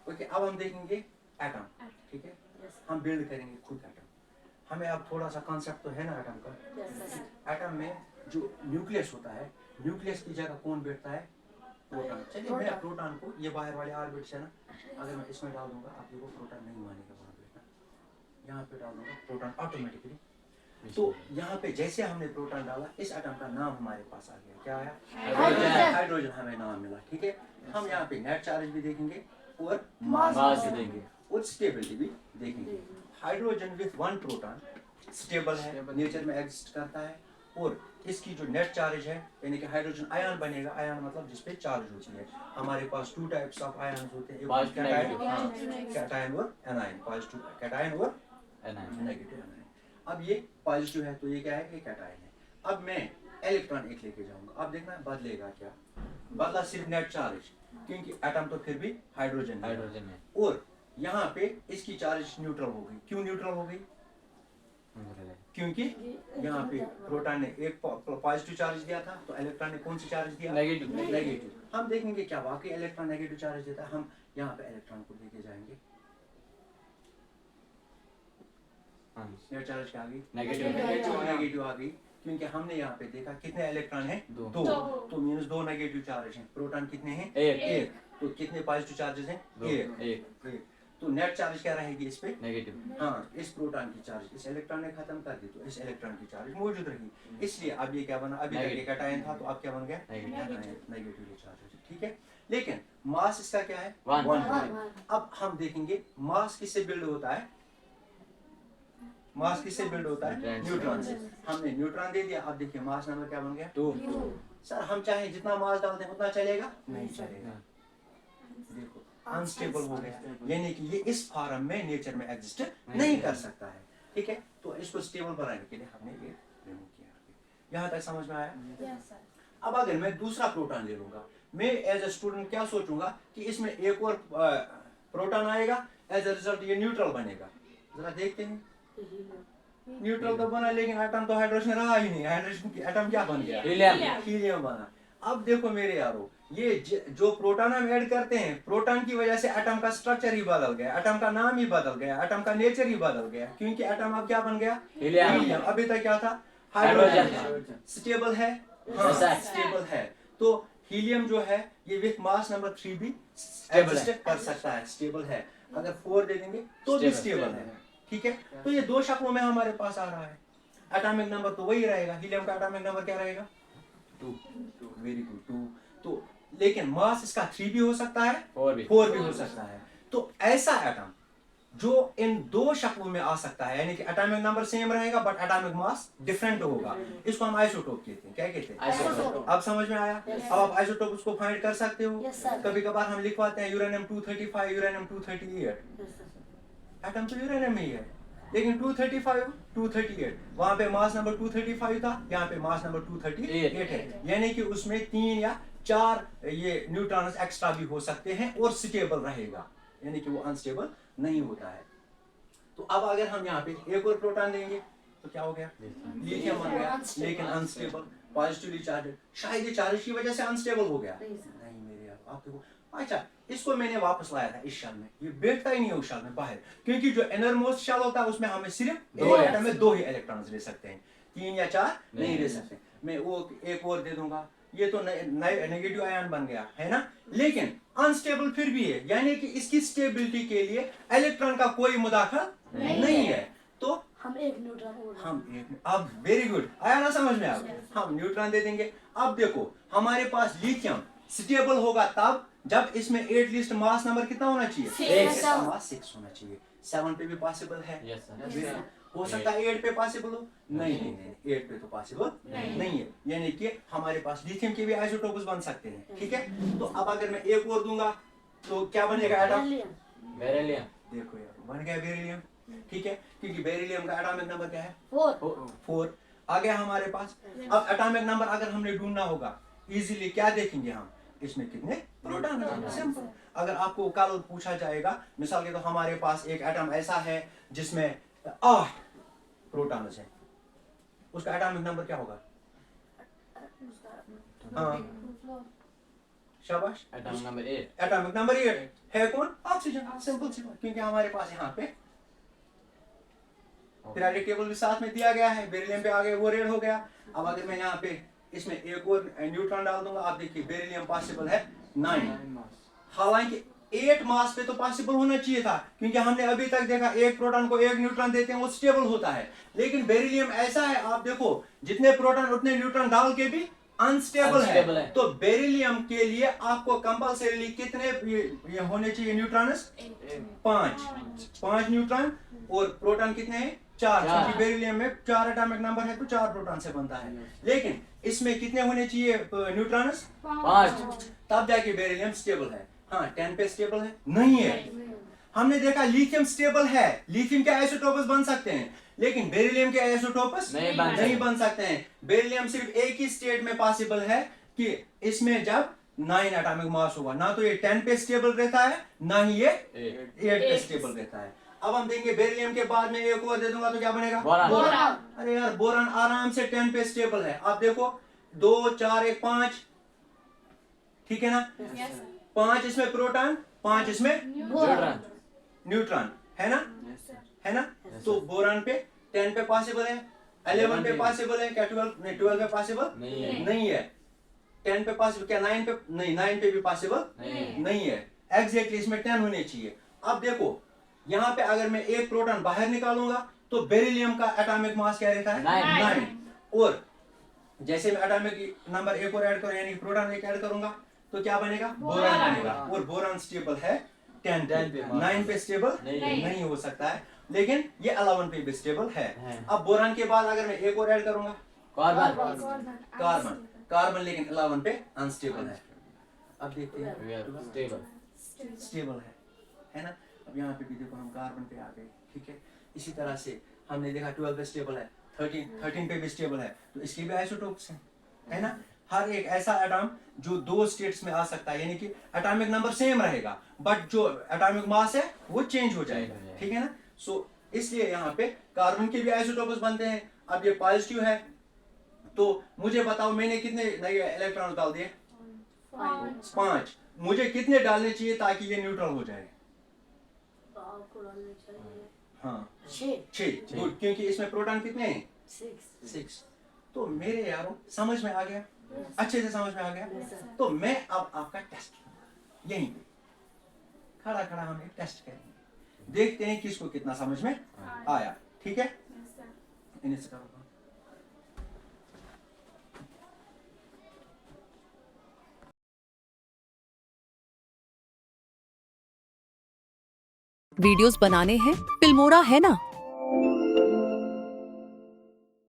Okay, अब हम देखेंगे एटम, ठीक है। हम बिल्ड करेंगे खुद एटम। हमें अब थोड़ा सा कॉन्सेप्ट तो है ना एटम का। एटम में जो न्यूक्लियस होता है, न्यूक्लियस की जगह कौन बैठता है? प्रोटॉन। चलिए मैं प्रोटॉन को, ये बाहर वाले ऑर्बिट्स है ना, अगर मैं इसमें डाल दूंगा आप देखो प्रोटॉन नहीं मानेगा वहाँ बैठना, यहाँ पे डाल दूंगा प्रोटॉन ऑटोमेटिकली। तो यहाँ पे जैसे हमने प्रोटॉन डाला, इस एटम का नाम हमारे पास आ गया, क्या आया? हाइड्रोजन हमें नाम मिला, ठीक है। हम यहाँ पे नेट चार्ज भी देखेंगे और मास भी देखेंगे और स्टेबिलिटी भी देखेंगे। Hydrogen with one proton stable है, नेचर में एग्जिस्ट करता है, और इसकी जो नेट चार्ज है यानी कि हाइड्रोजन आयन बनेगा। आयन मतलब जिसपे चार्ज होती है। हमारे पास टू टाइप्स ऑफ आयन होते हैं, कैटायन और एनायन, पॉजिटिव कैटायन और नेगेटिव एनायन। अब ये पॉजिटिव है तो ये क्या है? ये कैटायन है। अब मैं इलेक्ट्रॉन एक लेके जाऊंगा, अब देखना बदलेगा क्या? बदला सिर्फ नेट चार्ज, क्योंकि एटम तो फिर भी हाइड्रोजन है, और यहाँ पे इसकी चार्ज न्यूट्रल हो गई। क्यों न्यूट्रल हो गई? क्योंकि यहाँ पे प्रोटॉन ने एक पॉजिटिव चार्ज दिया था, तो इलेक्ट्रॉन ने कौन सी चार्ज दिया? नेगेटिव। हम देखेंगे क्या वाकई इलेक्ट्रॉन नेगेटिव चार्ज देता है। हम यहाँ पे इलेक्ट्रॉन को लेके जाएंगे, नेट चार्ज क्या आ गई? नेगेटिव आ गई, क्योंकि हमने यहाँ पे देखा कितने इलेक्ट्रॉन हैं? दो। तो मीनस दो नेगेटिव चार्ज हैं। प्रोटॉन कितने हैं? एक। तो कितने पॉजिटिव चार्जेस हैं? एक। तो नेट चार्ज क्या रहेगी इस पे? नेगेटिव। हाँ, इस प्रोटॉन की चार्ज इस इलेक्ट्रॉन ने खत्म कर दी, तो इस इलेक्ट्रॉन की चार्ज मौजूद रही। इसलिए अब ये क्या बना? अभी तक ये कैटायन था, तो अब क्या बन गया? नेगेटिव चार्ज, ठीक है। लेकिन मास इसका क्या है? 1। अब हम देखेंगे मास किससे बिल्ड होता है। मास किससे बिल्ड होता है? न्यूट्रॉन से। हमने न्यूट्रॉन दे दिया, अब देखिए मास नंबर क्या बन गया? 2। सर हम चाहे जितना मास डाल दें उतना चलेगा? नहीं चलेगा। देखो अनस्टेबल हो गया, यानी कि ये इस फॉर्म में नेचर में एग्जिस्ट नहीं कर सकता है, ठीक है। तो इसको स्टेबल बनाने के लिए हमने ये रिमूव किया। यहाँ तक समझ में आया? अब अगर मैं दूसरा प्रोटॉन ले लूंगा, मैं एज ए स्टूडेंट क्या सोचूंगा कि इसमें एक और प्रोटॉन आएगा, एज ए रिजल्ट ये न्यूट्रल बनेगा। जरा देखते हैं, न्यूट्रल तो बना लेकिन एटम तो हाइड्रोजन रहा ही नहीं। हाइड्रोजन एटम क्या बन गया? हीलियम बना। अब देखो मेरे यारो, ये जो प्रोटॉन हम ऐड करते हैं, प्रोटॉन की वजह से एटम का स्ट्रक्चर ही बदल गया, एटम का नाम ही बदल गया, एटम का नेचर ही बदल गया, क्योंकि एटम अब क्या बन गया? हीलियम। अभी तक क्या था? हाइड्रोजन। स्टेबल है? हाँ, स्टेबल है। तो हीलियम जो है ये विथ मास नंबर 3 भी एग्जिस्ट कर सकता है, स्टेबल है। अगर 4 दे देंगे तो भी स्टेबल है, ठीक है। तो ये दो शक्लों में हमारे पास आ रहा है। एटॉमिक नंबर तो वही रहेगा, हीलियम का एटॉमिक नंबर क्या रहेगा? 2। Very good, 2। तो लेकिन मास इसका 3 भी हो सकता है, 4 भी हो सकता है। तो ऐसा एटम जो इन दो शक्लों में आ सकता है, यानी कि एटॉमिक नंबर सेम रहेगा बट एटॉमिक मास डिफरेंट होगा, इसको हम आइसोटोप कहते हैं। क्या कहते हैं? आइसोटोप। अब समझ में आया? अब आप आइसोटोप उसको फाइंड कर सकते हो। कभी कभार हम लिखवाते हैं यूरेनियम 235, यूरेनियम 238। एटम तो यूरेनियम में ही है, लेकिन 235, 238, वहां पे मास नंबर 235 था, यहाँ पे मास नंबर 238 है, यानी कि उसमें 3 या 4 ये न्यूट्रॉन्स एक्स्ट्रा भी हो सकते हैं और स्टेबल रहेगा, यानी कि वो अनस्टेबल नहीं होता है। तो अब अगर हम यहाँ पे एक और प्रोटॉन देंगे तो क्या हो गया? लिथियम बन गया, लेकिन अनस्टेबल, पॉजिटिवली चार्ज। शायद ये चार्ज की वजह से अनस्टेबल हो गया? नहीं मेरे यार, आप देखो। अच्छा, इसको मैंने वापस लाया था इस शेल में, ये बैठता ही नहीं है उस शेल में बाहर, क्योंकि जो इनर मोस्ट शेल होता है उसमें हमें सिर्फ एक एटम में 2 ही इलेक्ट्रॉन्स ले सकते हैं, 3 या 4 नहीं ले सकते। मैं वो एक और दे दूंगा, ये तो नेगेटिव आयन बन गया है ना, लेकिन अनस्टेबल फिर भी है, यानी कि इसकी स्टेबिलिटी के लिए इलेक्ट्रॉन का कोई मुदाखल नहीं है। तो हम एक न्यूट्रॉन अब वेरी गुड, आया ना समझ में? अब हम न्यूट्रॉन दे देंगे। अब देखो हमारे पास लिथियम स्टेबल होगा तब जब इसमें एटलीस्ट मास नंबर कितना होना चाहिए? इसका मास 6 होना चाहिए। 7 पे भी पॉसिबल है? हो सकता है 8 पे पॉसिबल हो? नहीं, 8 पे तो पॉसिबल नहीं है, यानी कि हमारे पास लिथियम के भी आइसोटोप्स बन सकते हैं, ठीक है। तो अब अगर मैं एक और दूंगा तो क्या बनेगा एटम? बेरिलियम। देखो यार, बन गया बेरिलियम, ठीक है, क्योंकि बेरिलियम का एटॉमिक नंबर क्या है? 4। आ गया हमारे पास। अब एटॉमिक नंबर अगर हमने ढूंढना होगा इजीली, क्या देखेंगे हम? इसमें कितने प्रोटॉन हैं, सिंपल। अगर आपको कल पूछा जाएगा, मिसाल के तो हमारे पास एक एटम ऐसा है जिसमें 8 प्रोटॉन हैं, उसका एटॉमिक नंबर क्या होगा? हाँ शाबाश, एटॉमिक नंबर 8 है कौन? ऑक्सीजन। सिंपल सी बात, क्योंकि हमारे पास यहाँ पे पीरियोडिक टेबल भी साथ में दिया गया है। बेरिलियम पे आ गए, वो रेड हो गया। अब अगर मैं यहाँ पे इसमें एक और न्यूट्रॉन डाल दूंगा, आप देखिए बेरिलियम पॉसिबल है 9। हालांकि 8 मास पे तो पॉसिबल होना चाहिए था, क्योंकि हमने अभी तक देखा एक प्रोटॉन को एक न्यूट्रॉन देते हैं वो स्टेबल होता है। लेकिन बेरिलियम ऐसा है, आप देखो जितने प्रोटॉन उतने न्यूट्रॉन डाल के भी अनस्टेबल है। तो बेरिलियम के लिए आपको कंपल्सरीली कितने ये होने चाहिए न्यूट्रॉन्स? 5 न्यूट्रॉन। और प्रोटॉन कितने हैं? 4। क्योंकि बेरिलियम में 4 एटॉमिक नंबर है तो 4 प्रोटॉन से बनता है। लेकिन इसमें कितने होने चाहिए न्यूट्रॉन्स? 5। तब जाके बेरिलियम स्टेबल है। हाँ, 10 पे स्टेबल है? नहीं है। हमने देखा लिथियम स्टेबल है, लिथियम के आइसोटोप्स बन सकते हैं, लेकिन बेरिलियम के आइसोटोप्स नहीं बन सकते हैं। बेरिलियम सिर्फ एक ही स्टेट में पॉसिबल है कि इसमें जब 9 एटॉमिक मास होगा, ना तो ये 10 पे स्टेबल रहता है, ना ही ये 8 पे स्टेबल रहता है। अब हम देंगे बेरिलियम के बाद में एक और दे दूंगा तो क्या बनेगा? बोरान। अरे यार, बोरान आराम से 10 पे स्टेबल है। आप देखो 2 4 1 5, ठीक है ना? 5 इसमें प्रोटॉन, 5 इसमें न्यूट्रॉन, है ना? है ना? तो बोरान पे 10 पे पॉसिबल है, 11 पे पॉसिबल है, क्या 12 पे पॉसिबल नहीं है। 10 पे पॉसिबल, क्या 9 पे? नहीं, 9 पे भी पॉसिबल नहीं है। एग्जैक्टली इसमें 10 होने चाहिए। अब देखो यहाँ पे अगर मैं एक प्रोटॉन बाहर निकालूंगा तो बेरिलियम का एटॉमिक मास क्या रहता है? 9। और जैसे मैं एटॉमिक नंबर एक और ऐड करूं, यानी प्रोटॉन एक ऐड करूंगा तो क्या बनेगा? बोरान बनेगा। और बोरान स्टेबल है 10 पे, 9 पे स्टेबल नहीं हो सकता है, लेकिन ये 11 पे भी स्टेबल है। अब बोरान के बाद अगर मैं एक और ऐड करूंगा, कार्बन, लेकिन 11 पे अनस्टेबल है। अब देखते हैं स्टेबल है ना? अब यहाँ पे भी देखो हम कार्बन पे आ गए, ठीक है। इसी तरह से हमने देखा 12 पे स्टेबल है, 13 पे भी स्टेबल है, तो इसके भी आइसोटोप्स हैं, है ना? हर एक ऐसा एटॉम जो 2 स्टेट्स में आ सकता है, यानी कि एटॉमिक नंबर सेम रहेगा, बट जो एटॉमिक मास है वो चेंज हो जाएगा, ठीक है ना? सो इसलिए यहाँ पे कार्बन के भी आइसोटोप्स बनते हैं। अब ये पॉजिटिव है, तो मुझे बताओ मैंने कितने नए इलेक्ट्रॉन डाल दिए? 5। मुझे कितने डालने चाहिए ताकि ये न्यूट्रल हो जाए? हाँ, 6। गुड, क्योंकि इसमें प्रोटॉन कितने हैं? 6। तो मेरे यारों समझ में आ गया? अच्छे से समझ में आ गया? तो मैं अब आपका टेस्ट यहीं पे खड़ा खड़ा हम एक टेस्ट करेंगे, देखते हैं किसको कितना समझ में आया, ठीक है? इन्हें से करो। वीडियोस बनाने हैं, फिल्मोरा है ना?